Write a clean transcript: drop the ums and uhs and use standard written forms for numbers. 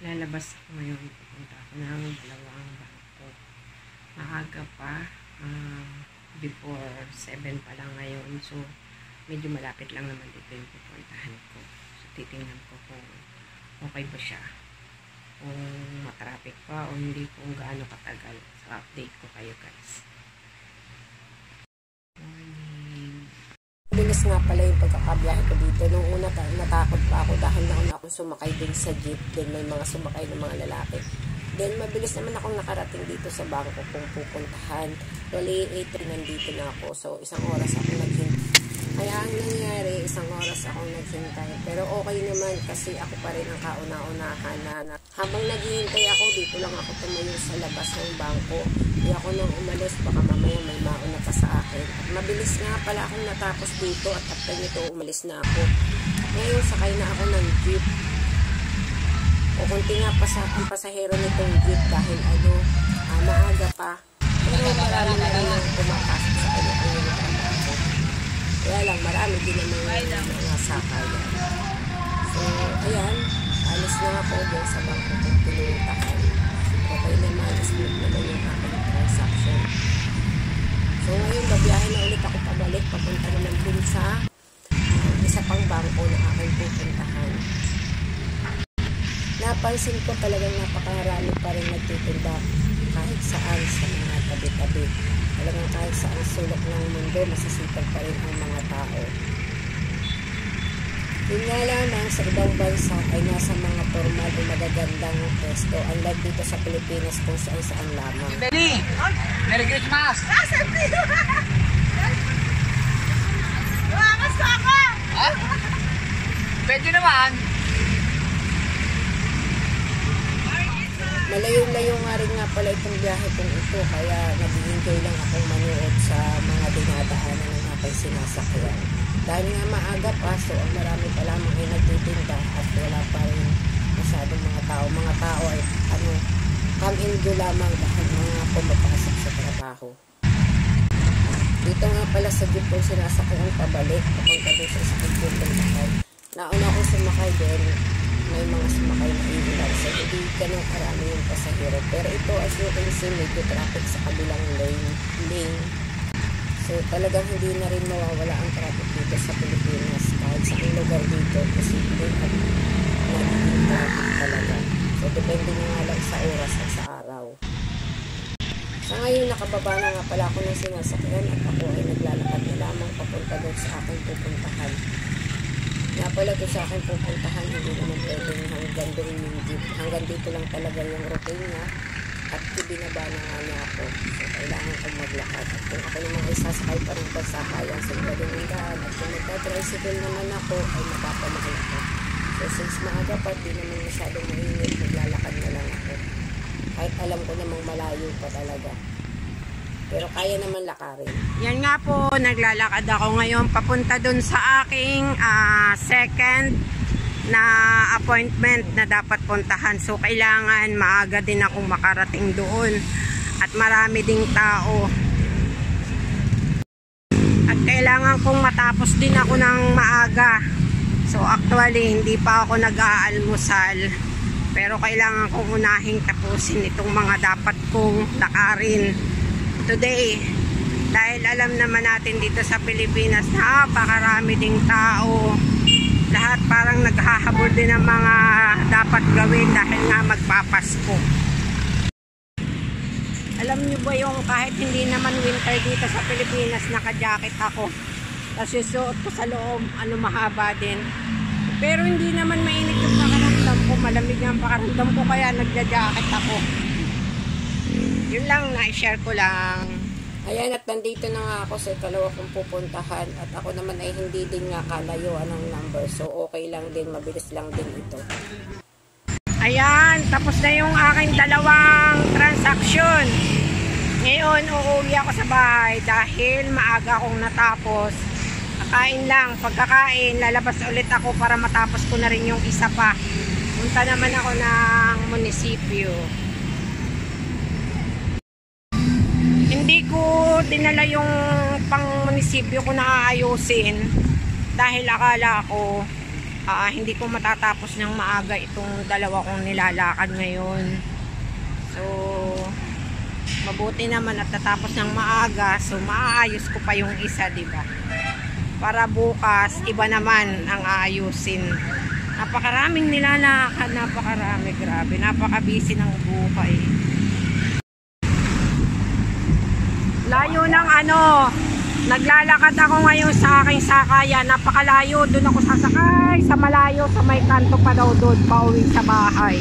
Lalabas ako ngayon. Pupunta ako ng dalawang bangko. Maaga pa. Before 7 pa lang ngayon. So, medyo malapit lang naman dito yung pupuntahan ko. So, titingnan ko kung okay ba siya. Kung matraffic pa o hindi, kung gaano katagal. So, update ko kayo guys. Bilis nga pala yung pagkakabiyahe ko dito. Nung una natakot pa ako dahil nauna akong sumakay din sa jeep. Then may mga sumakay ng mga lalaki. Then mabilis naman akong nakarating dito sa bangko kung pupuntahan. Wali 8 nandito na ako. So isang oras ako naghintay. Kaya ang nangyari, isang oras akong naghintay. Pero okay naman kasi ako pa rin ang kauna-unahan na habang naghihintay ako, dito lang ako tumayo sa labas ng bangko. Di ako nang umalis, baka mamaya may mauna pa sa akin. At mabilis nga pala akong natapos dito at after nito umalis na ako. Ngayon sakay na ako ng jeep. O kunti nga ang pasahero nitong jeep dahil maaga pa. Pero marami na rin ang pumapasok sa kanya-kanya ng trabaho. Kaya lang marami din naman mga sakayan. So ayan, alis na ako dyan sa bangko kung pinuntahan. Okay naman, smooth naman yung aking transaction. So ngayon, babiyahin na ulit ako pabalik. Papunta naman din sa isa pang bangko na aking pupuntahan. Napansin ko talagang napakarami pa rin nagtitinda kahit saan sa mga tabi-tabi. Talagang kahit saan sulok ng mundo, masisipag pa rin ang mga tao. Yun nga lamang sa ibang bansa ay nasa mga formal o magagandang pwesto. Unlike dito sa Pilipinas kung saan lamang. Benny! Merry Christmas! Lumakas ka ako! Ha? Pwede naman. Malayo-layo nga rin nga pala itong biyahe kong ito. Kaya nag-enjoy lang akong manood sa mga dinadaanan ng aking sinasakyan. Dahil nga maaga pa, so ang marami pa lamang ay nagtitinda at wala pa rin masyadong mga tao. Mga tao ay come and go lamang dahil mga pumapasok sa trabaho. Dito nga pala sa jeep kong sinasakyan pabalik. Papunta doon sa sakit ko sumakay. Nauna akong sumakay din. May mga sumakay na ilan. So hindi ganun karami yung pasahero. Pero ito as you can see, medyo traffic sa kabilang lane. So talagang hindi na rin mawawala ang traffic dito sa Pilipinas. Kahit sa lugar dito, posible at nagiging traffic talaga. So depende na nga lang sa oras at sa araw. Sa ngayon, nakababa na nga pala ako ng sinasakyan at ako ay naglalakad na lamang papunta doon sa aking pupuntahan. Nga pala ito sa aking pupuntahan, hindi naman pwedeng hanggang doon yung jeep. Hanggang dito lang talaga yung routine niya. At ibinaba na nga niya ako. So, kailangan kong maglakad. At kung ako naman ay sasakay pa rin pagsakayan sa iba din yung daan. At kung magka-tricycle naman ako, ay mapapamahal ako. So, since maaga pa, di naman masyadong mainit, maglalakad na lang ako. Kahit alam ko namang malayo pa talaga. Pero kaya naman lakarin. Yan nga po, naglalakad ako ngayon papunta dun sa aking second na appointment na dapat puntahan. So, kailangan maaga din akong makarating doon. At marami ding tao. At kailangan kong matapos din ako ng maaga. So, actually, hindi pa ako nag-aalmusal. Pero kailangan kong unahing tapusin itong mga dapat kong lakarin today. Dahil alam naman natin dito sa Pilipinas, napakarami ding tao. Lahat parang naghahabol din ng mga dapat gawin dahil nga magpapasko. Alam nyo ba yung kahit hindi naman winter dito sa Pilipinas, naka-jacket ako. Tapos yung suot ko sa loob, mahaba din. Pero hindi naman mainit yung pakaramdam ko. Malamig ang pakaramdam ko kaya nagja-jacket ako. Yun lang, na-share ko lang. Ayan, at nandito na nga ako sa ikalawa kong pupuntahan. At ako naman ay hindi din nga kalayuan ng number. So, okay lang din. Mabilis lang din ito. Ayan, tapos na yung aking dalawang transaksyon. Ngayon, uuwi ako sa bahay dahil maaga akong natapos. Kakain lang. Pagkakain, lalabas ulit ako para matapos ko na rin yung isa pa. Punta naman ako ng munisipyo. Hindi ko dinala yung pang munisipyo ko na aayusin dahil akala ko hindi ko matatapos ng maaga itong dalawa kong nilalakad ngayon. So mabuti naman at tatapos ng maaga, so maaayos ko pa yung isa, diba? Para bukas iba naman ang aayusin. Napakaraming nilalakad, napakarami, grabe, napaka-busy ng buhay. Layo ng naglalakad ako ngayon sa aking sakayan, napakalayo, doon ako sasakay sa malayo, sa may kanto pa daw doon, pauwi sa bahay.